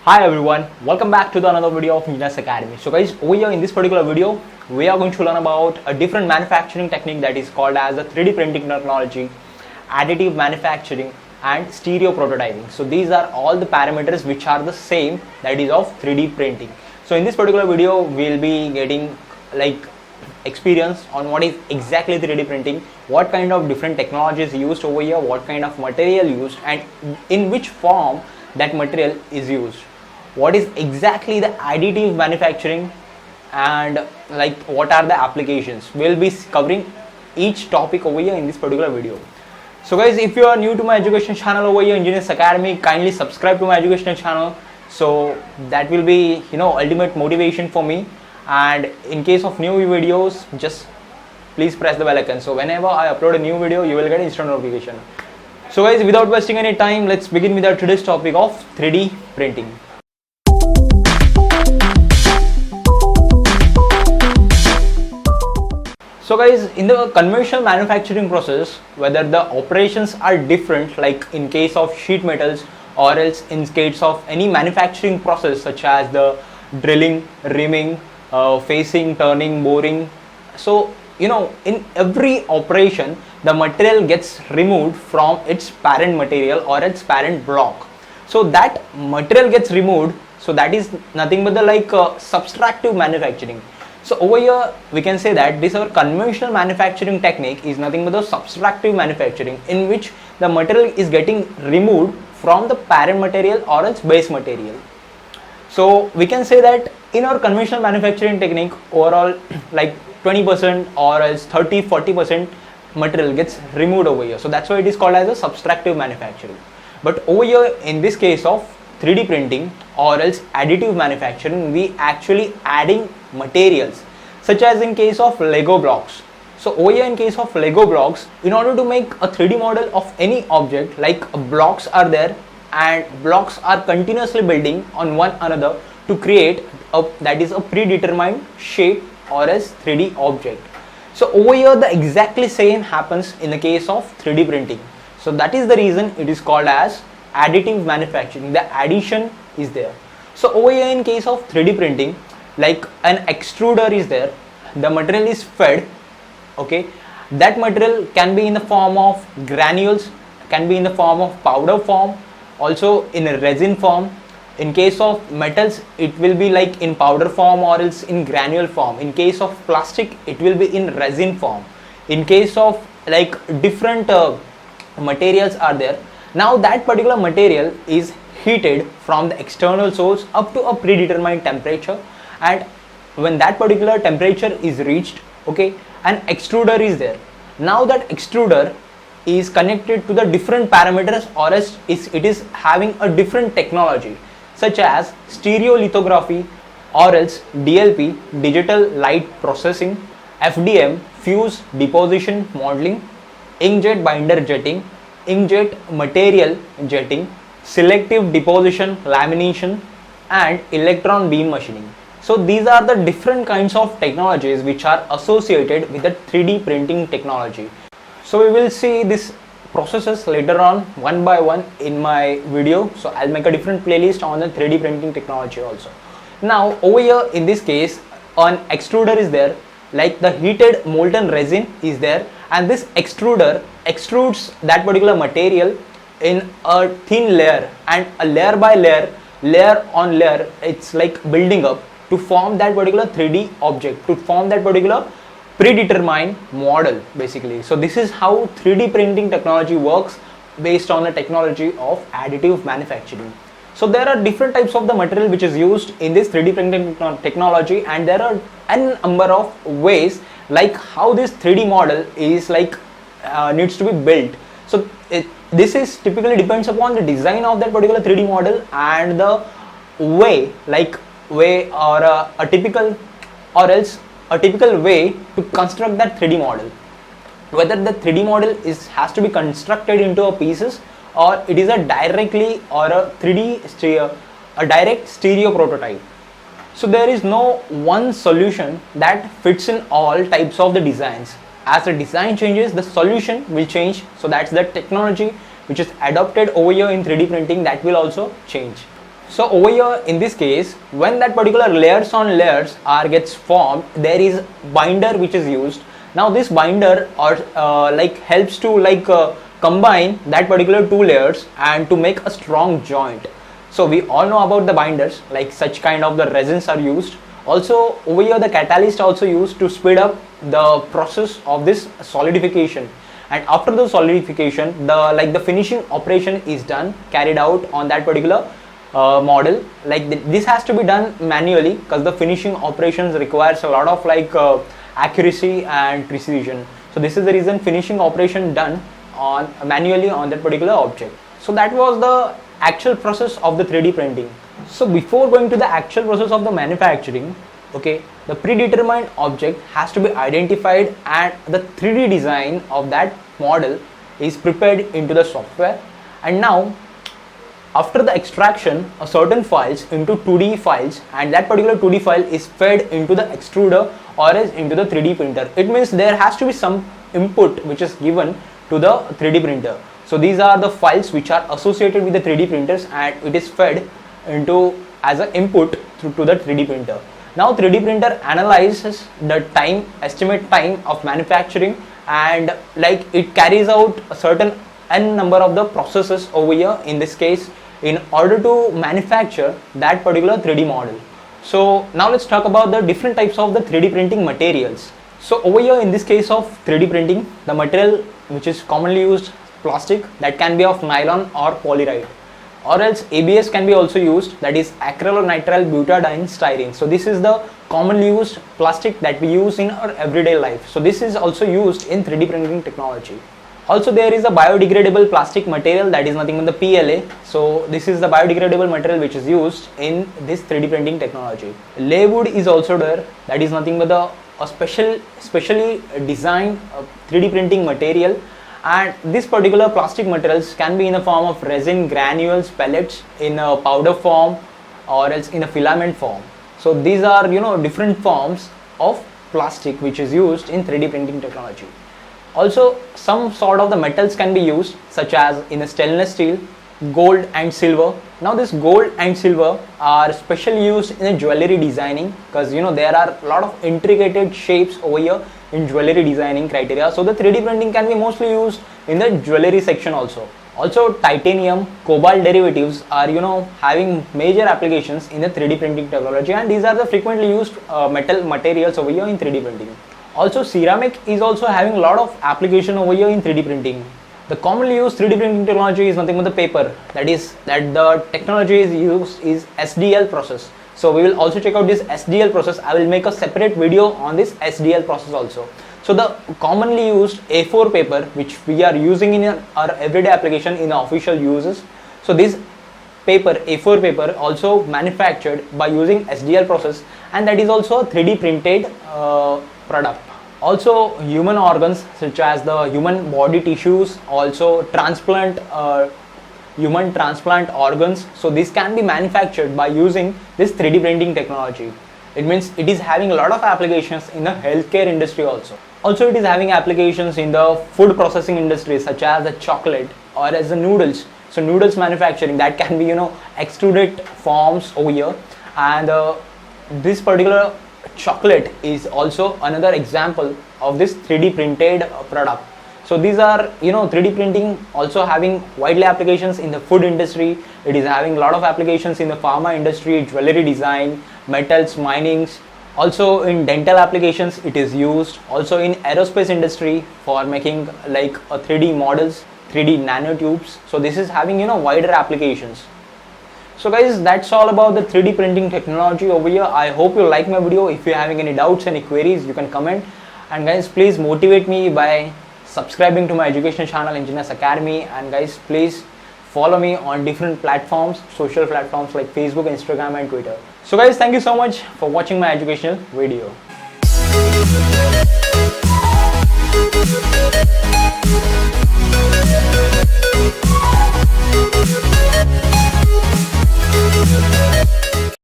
Hi everyone, welcome back to the another video of Engineers Academy. So guys, over here in this particular video, we are going to learn about a different manufacturing technique that is called as a 3D printing technology, additive manufacturing and stereo prototyping. So these are all the parameters which are the same, that is of 3D printing. So in this particular video, we'll be getting experience on what is exactly 3D printing, what kind of different technologies used over here, what kind of material used and in which form that material is used. What is exactly the additive manufacturing and what are the applications. We'll be covering each topic over here in this particular video. So guys, if you are new to my education channel over here, Engineers Academy, kindly subscribe to my educational channel. So that will be ultimate motivation for me. And in case of new videos, just please press the bell icon. So whenever I upload a new video, you will get instant notification. So guys, without wasting any time, let's begin with our today's topic of 3D printing. So guys, in the conventional manufacturing process, whether the operations are different, like in case of sheet metals or else in case of any manufacturing process such as the drilling, reaming, facing, turning, boring. So in every operation, the material gets removed from its parent material or its parent block. So that material gets removed, so that is nothing but the subtractive manufacturing. So over here we can say that this our conventional manufacturing technique is nothing but the subtractive manufacturing, in which the material is getting removed from the parent material or its base material. So we can say that in our conventional manufacturing technique, overall 20% or else 30-40% material gets removed over here. So that's why it is called as a subtractive manufacturing. But over here in this case of 3D printing or else additive manufacturing, we actually adding materials, such as in case of Lego blocks. So over here in case of Lego blocks, in order to make a 3D model of any object, blocks are there and blocks are continuously building on one another to create that is a predetermined shape or as 3D object. So over here the exactly same happens in the case of 3D printing. So that is the reason it is called as additive manufacturing. The addition is there. So over here in case of 3D printing, an extruder is there, the material is fed, okay, that material can be in the form of granules, can be in the form of powder form, also in a resin form. In case of metals, it will be in powder form or else in granule form. In case of plastic, it will be in resin form. In case of different materials are there. Now that particular material is heated from the external source up to a predetermined temperature, and when that particular temperature is reached, okay, an extruder is there. Now that extruder is connected to the different parameters or else it is having a different technology, such as stereolithography or else DLP, digital light processing, FDM, fuse deposition modeling, inkjet binder jetting, inkjet material jetting, selective deposition lamination and electron beam machining. So these are the different kinds of technologies which are associated with the 3D printing technology. So we will see these processes later on one by one in my video. So I'll make a different playlist on the 3D printing technology also. Now over here in this case, an extruder is there, the heated molten resin is there, and this extruder extrudes that particular material in a thin layer, and a layer by layer, layer on layer, it's building up to form that particular 3D object, to form that particular predetermined model basically. So this is how 3D printing technology works based on the technology of additive manufacturing. So there are different types of the material which is used in this 3D printing technology, and there are n number of ways how this 3D model is needs to be built. So this is typically depends upon the design of that particular 3D model and the way or a typical or else a typical way to construct that 3D model. Whether the 3D model has to be constructed into a pieces, or it is a directly or a direct stereo prototype. So there is no one solution that fits in all types of the designs. As the design changes, the solution will change. So that's the technology which is adopted over here in 3D printing that will also change. So over here in this case, when that particular layers on layers are gets formed, there is binder which is used. Now this binder or like helps to like combine that particular two layers and to make a strong joint. So we all know about the binders, like such kind of the resins are used. Also over here the catalyst also used to speed up the process of this solidification. And after the solidification, the finishing operation is done, carried out on that particular model. Like this has to be done manually because the finishing operations requires a lot of like accuracy and precision. So this is the reason finishing operation done on manually on that particular object. So that was the actual process of the 3D printing. So before going to the actual process of the manufacturing, okay, the predetermined object has to be identified and the 3D design of that model is prepared into the software. And now after the extraction of certain files into 2D files, and that particular 2D file is fed into the extruder or else into the 3D printer. It means there has to be some input which is given to the 3D printer. So these are the files which are associated with the 3D printers and it is fed into as an input to the 3D printer. Now 3D printer analyzes the time, estimate time of manufacturing, and like it carries out a certain n number of the processes over here in this case in order to manufacture that particular 3D model. So now let's talk about the different types of the 3D printing materials. So over here in this case of 3D printing, the material which is commonly used plastic, that can be of nylon or polyride, or else ABS can be also used, that is acrylonitrile butadiene styrene. So this is the commonly used plastic that we use in our everyday life. So this is also used in 3D printing technology. Also there is a biodegradable plastic material, that is nothing but the PLA. So this is the biodegradable material which is used in this 3D printing technology. Laywood is also there, that is nothing but a specially designed 3D printing material. And this particular plastic materials can be in the form of resin, granules, pellets, in a powder form or else in a filament form. So these are different forms of plastic which is used in 3D printing technology. Also some sort of the metals can be used, such as in a stainless steel, gold and silver. Now this gold and silver are specially used in a jewelry designing, because there are a lot of intricate shapes over here in jewelry designing criteria. So the 3D printing can be mostly used in the jewelry section also. Also titanium, cobalt derivatives are having major applications in the 3D printing technology, and these are the frequently used metal materials over here in 3D printing. Also ceramic is also having a lot of application over here in 3D printing. The commonly used 3D printing technology is nothing but the paper, that the technology is used is SDL process. So we will also check out this SDL process. I will make a separate video on this SDL process also. So the commonly used A4 paper which we are using in our everyday application in official uses. So this paper, A4 paper, also manufactured by using SDL process, and that is also a 3D printed product. Also human organs such as the human body tissues, also human transplant organs. So this can be manufactured by using this 3D printing technology. It means it is having a lot of applications in the healthcare industry also. Also it is having applications in the food processing industry, such as the chocolate or as the noodles. So noodles manufacturing, that can be extruded forms over here, and this particular chocolate is also another example of this 3D printed product. So these are 3D printing also having widely applications in the food industry. It is having a lot of applications in the pharma industry, jewelry design, metals, minings. Also in dental applications it is used. Also in aerospace industry for making like 3D models, 3D nanotubes. So this is having wider applications. So guys, that's all about the 3D printing technology over here. I hope you like my video. If you're having any doubts, any queries, you can comment. And guys, please motivate me by subscribing to my education channel, Engineers Academy. And guys, please follow me on different platforms, social platforms like Facebook, Instagram and Twitter. So guys, thank you so much for watching my educational video. We'll be right back.